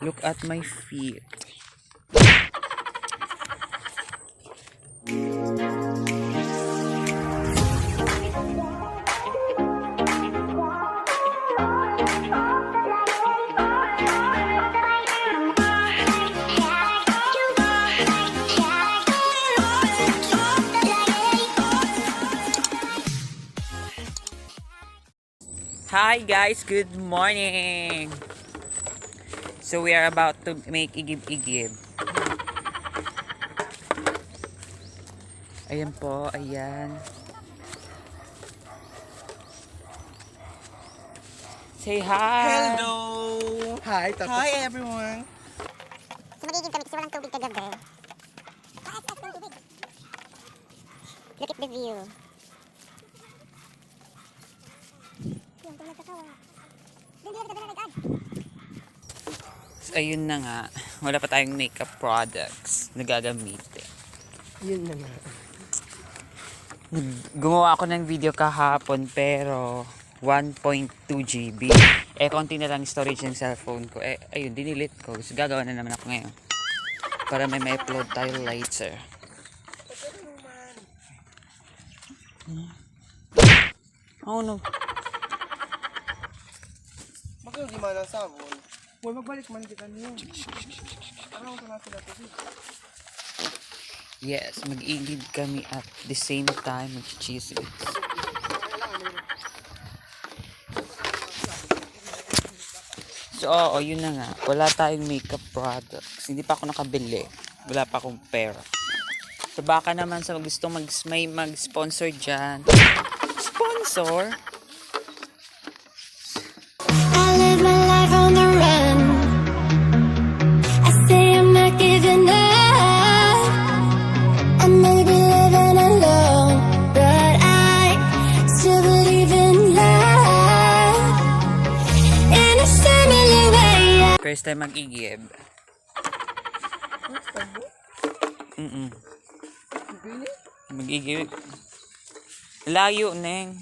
Look at my feet. Hi guys, good morning. So we are about to make igib-igib. Ayan po, ayan. Say hi. Hello! Hi, tapos Hi everyone! So magiging kami kasi walang tubig kagabi. Look at the view. So, ayun na nga, wala pa tayong makeup products na gagamitin. yun na nga. Gumawa ako ng video kahapon pero 1.2 GB. Konti na lang storage ng cellphone ko. Ayun, dinilit ko. So, gagawa na naman ako ngayon. Para may upload tayo later. Oh no. Bakit hindi man ang sabon? Huwag magbalik man kita niyo. Ano ko na sila kasi? Yes, mag-igib kami at the same time mag-chismis. So, oo, yun na nga. Wala tayong makeup products. Hindi pa ako nakabili. Wala pa akong pera. So, baka naman sa gustong may mag-sponsor dyan. Sponsor? I live my life on the run. I say I'm not giving up. I may be living alone, but I still believe in love. In a similar way. First time mag-igib. Mag-igib. Layo, Neng.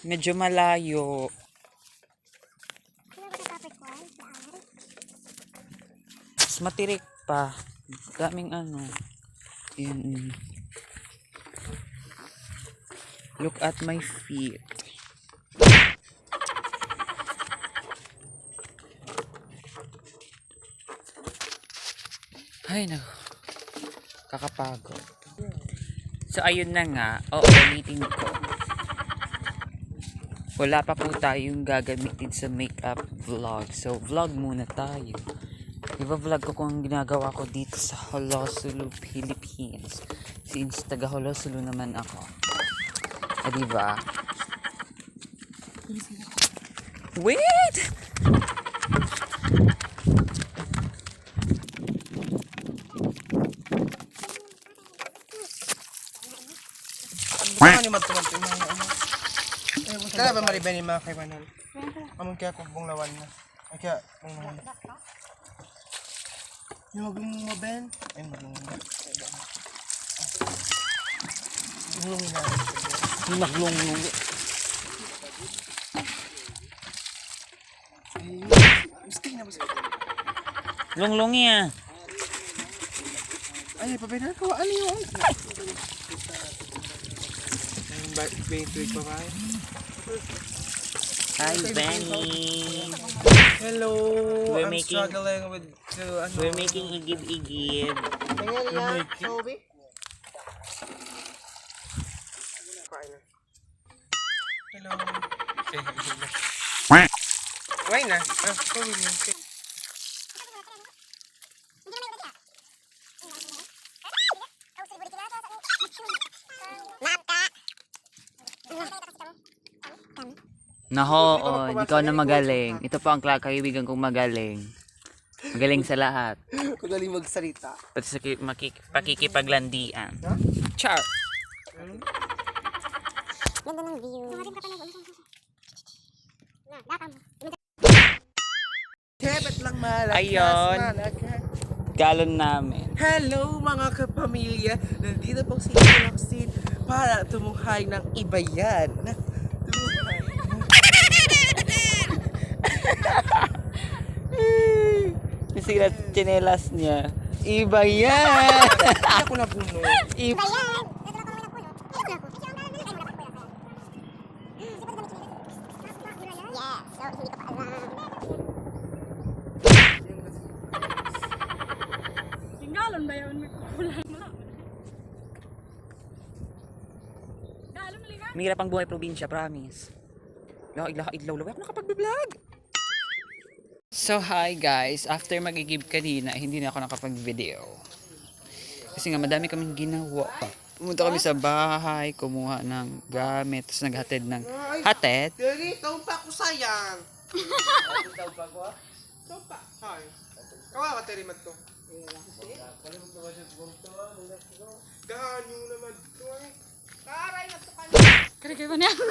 Medyo malayo. Mas matirik pa. Daming ano. Yun. Look at my feet. Ay, naku. Kakapagod. So, ayun na nga. Ulitin ko. Wala pa po tayong gagamitin sa makeup vlog. So, vlog muna tayo. Iba-vlog ko kung ang ginagawa ko dito sa Holosulu, Philippines. Since taga Holosulu naman ako. Diba? Wait! Saan ni magtumantin na ano? Kaya ba mariba ni mga kaiwanan? Amon kaya kung bunglawan na. Ay kaya bunglawan na. Yung maglungo mo, Ben? Ay, maglungo mo. Maglungo na. Naglunglung. Gusto na ba siya? Lunglungi ah. Ay, pabinan ko. Ano yun? Basic pa ba? Hi, Benny. Hello. We're I'm making- struggling with ano. We're making igib-igib. Hello. Why na? Kobe mo. Nahoon, ikaw na magaling. Ito po ang kaibigan kong magaling. Magaling sa lahat. Magaling magsalita. Pati sa pakikipaglandian. Char! Ganda ng view. Tebet lang malakas. Ayun. Galon namin. Hello mga kapamilya. Nandito po si Roxine para tumuhay ng iba yan. Tumuhay. nasira tsinelas niya. Iba yan! Hindi ako napuno. Iba. Ayan! Dadala ko naman ng puno. Ayoko na. Yes! So, hindi ko pa alam. Tinggalon ba yun? May kukulang mo lang. Galon mo liga. Mahirap ang buhay probinsya, promise. Idlaw, ako nakapag-vlog. So, hi guys. After magigib kanina, hindi na ako nakapag-video. Kasi nga, madami kaming ginawa. Pumunta kami sa bahay, kumuha ng gamit, tapos naghatid ng hatid. Dali, taong pa ako sayang. Taong pa ako? Taong pa. Hi. Kawawa teri man to. Gahan yung naman to eh. Karay na to kayo. Kaya kayo ba niya ako?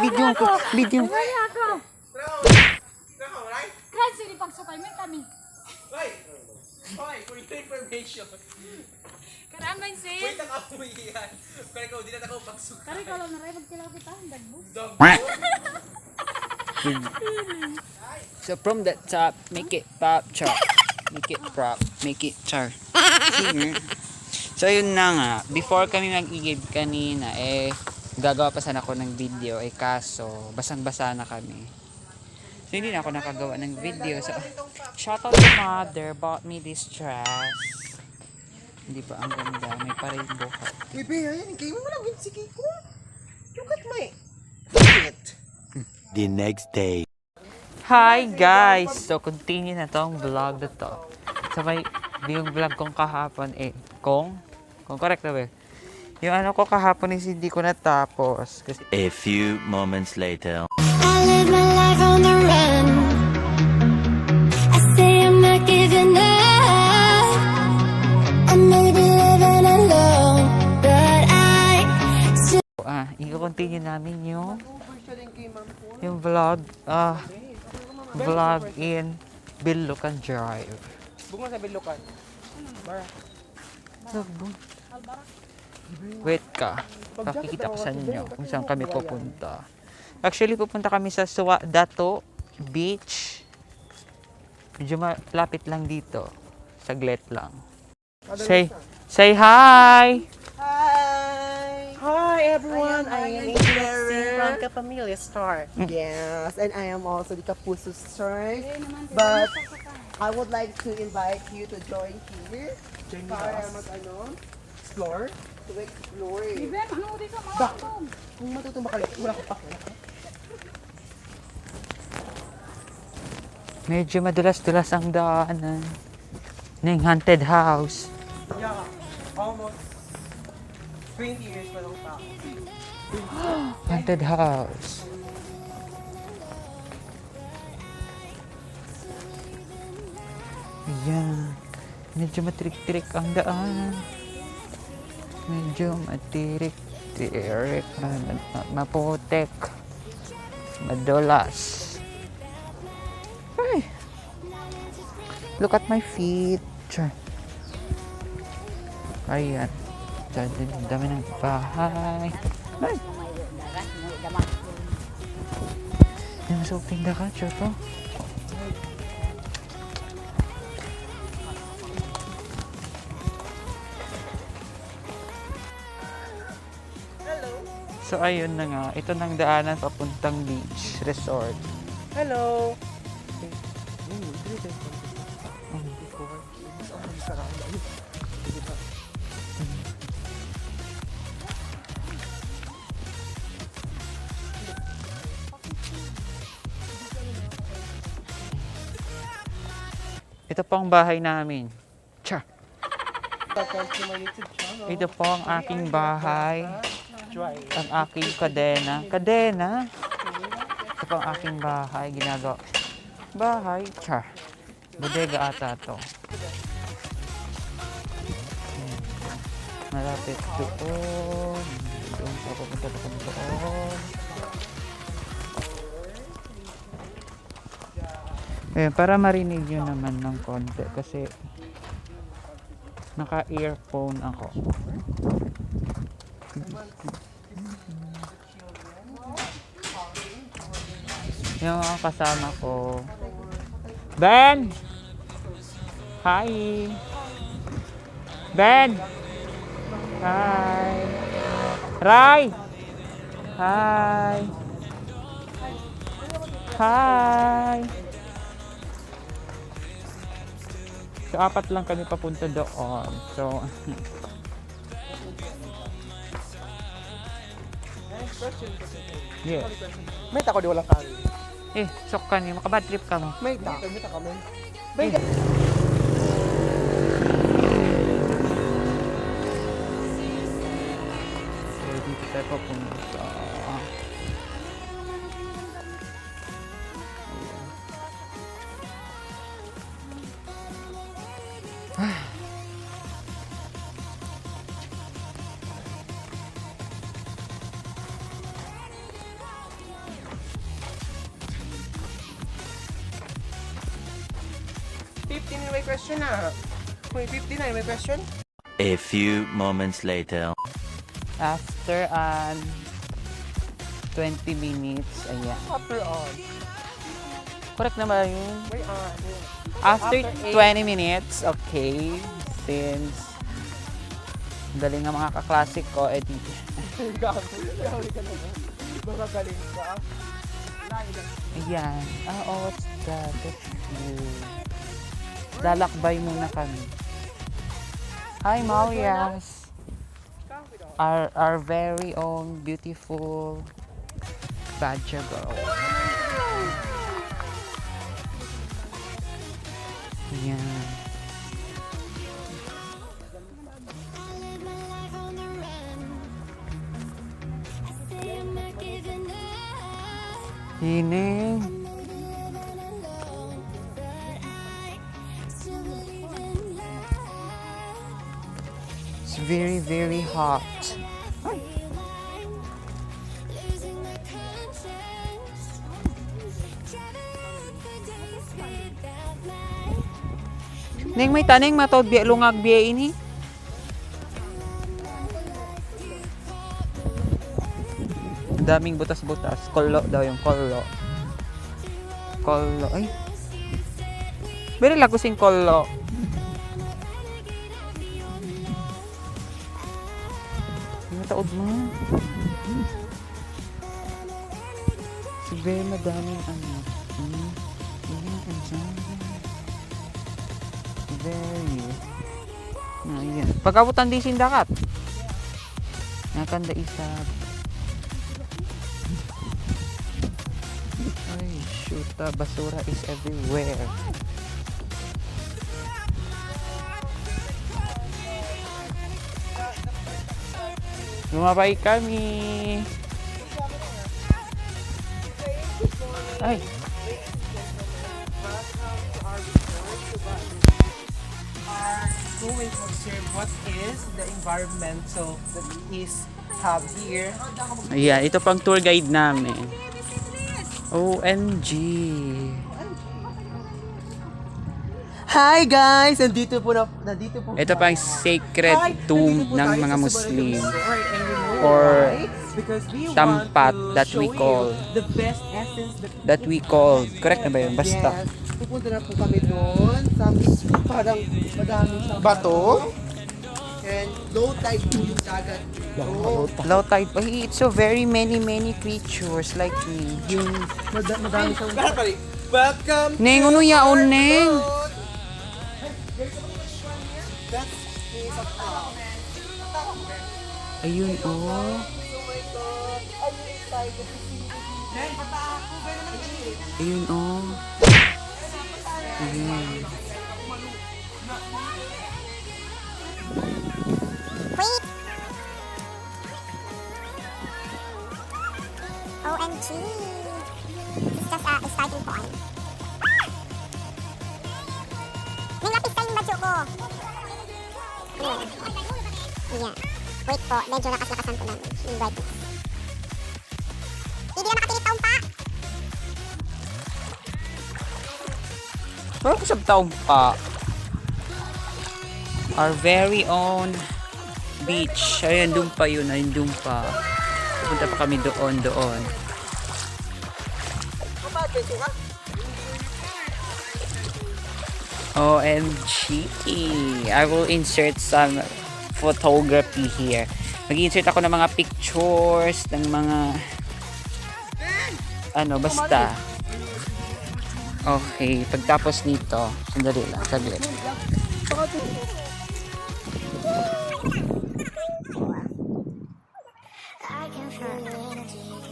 Video ko. Video. Kaya ako. Nakaw, right? Kahit sili pagsukay mo kami. Hoy! Hoy, for your information. Karamay si. Wait ang amoy yan. Kaya ikaw, di na ako pagsuka. Kari ka lang na rin. Magkilaw kita. Dagbus. Dog. So, from the top, make it pop, char. Make it prop, make it char. Here. So, yun na nga. Before kami mag-igib kanina, gagawa pa sana ako ng video. Kaso, basang-basa na kami. So, hindi na ako nakagawa ng video. So, shout out to mother, bought me this dress. Hindi pa ang ganda. May pa-rainbow hat. Uy, Bea, yan. Kayo mo lang yung sige ko. Look at my fit. The next day. Hi guys! So, continue na tong vlog na to. So, yung vlog kong kahapon, kung correct na ba? Yung ano ko kahapon is hindi ko natapos. Kasi, A few moments later. I live my life on the run. I say I'm not giving up. I may be living alone, but i-continue namin yung vlog, vlog in Bilucan Drive. Bunga sa Bilucan. Bara. Wait ka. Pakikita ko sa inyo kung saan kami pupunta. Actually, pupunta kami sa Dato Beach. Medyo malapit lang dito. Saglit lang. Say hi! Hi everyone, I am Angel from Kapamilya Store. Yes, and I am also the Kapuso Store. But I would like to invite you to join here para explore. To explore. Ben, ano di ka makakapag? Kung matutong makalit, wala ko pa. Medyo madulas-dulas ang daanan ng haunted house. Yeah, almost 20 years pa lang pa. Haunted house. Ayan. Medyo matirik-tirik ang daan. Medyo matirik-tirik. Maputik. Madulas. Ay. Look at my feet. Ayan. Dami ng bahay. Ay! Yung masuk tinda ka, choto. So ayun na nga, ito nang daanan papuntang beach resort. Hello! Ito po ang bahay namin. Cha! Welcome to my YouTube channel. Ito po ang aking bahay. Ang aking kadena. Kadena? Ito po ang aking bahay. Ginagawa. Bahay. Cha! Bodega ata to. Malapit doon. Doon pa pupunta pa kami doon. Ayan, para marinig nyo naman ng konti kasi naka-earphone ako. Yung mga kasama ko. Ben! Hi. Ben. Hi. Rai. Hi. Hi. So, 4 lang kami papunta doon. So, yes. May tako di walang kami. Sok ka niyo. Makabad trip ka mo. May tako. May tako. So, dito tayo papunta. May question na. May 59 may question. A few moments later. After 20 minutes, ayan. After all. Correct na ba yun? May After 20 minutes, okay. Since galing nga mga kaklasik ko, edi. Gawin ka naman. Magagaling ka. Ayan. Oh, what's that? That's you. Lalakbay muna kami. Hi, Marias. Our very own beautiful Badger girl. Ayan. I live my life on the run. I say I'm not giving up. Hining. I may be living alone, but I still believe in love. It's very, very hot. Losing my conscience. Traveling for days without my Ning may taning matod biya lungag biya ini. Daming butas-butas. Kolo daw yung kolo. Kolo. Ay. Beri lagu sing kolo. Ano taod mo? Very madaming ano. Very. Ayan. Pagkabutan di sindakat. Nakanda isab. Ay, shoot. Basura is everywhere. Lumabay kami. Ay. Going to observe what is the environmental that is have here. Ayan, ito pang tour guide namin. OMG. Hi guys! Nandito po. Ito pang sacred tomb ng mga Muslim. Or because we tampat want to that we show you call. the best essence That we call. Correct na ba yun? Basta. Yes. Pupunta na po kami doon sa parang madami siyang bato. And low tide po yung dagat. Low tide. Ay, it's so very many creatures like me. Yung madami siyang welcome Neng, ano yaon, Neng? Ayun, oh. Ayun, oh. Ayun. OMG. It's just a starting point. May lapis tayong badyo ko. Ayan. Wait po, medyo lakas-lakasan po namin yung brightness. Hindi na makapilit taong pa. Parang kusab taong pa. Our very own beach. Ayun, doon pa yun. Ayun, doon pa. Pupunta pa kami doon. OMG. I will insert some photography here. Mag-insert ako ng mga pictures, ng mga ano, basta. Okay, pagtapos nito, sandali lang, saglit.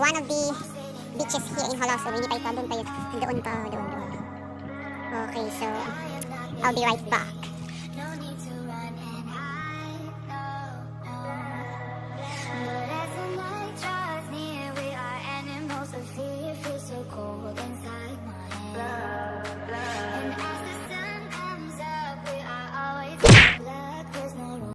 One of the beaches here in Holoso. Hindi pa ito. Doon pa yun. Doon pa. Doon. Okay, so I'll be right back.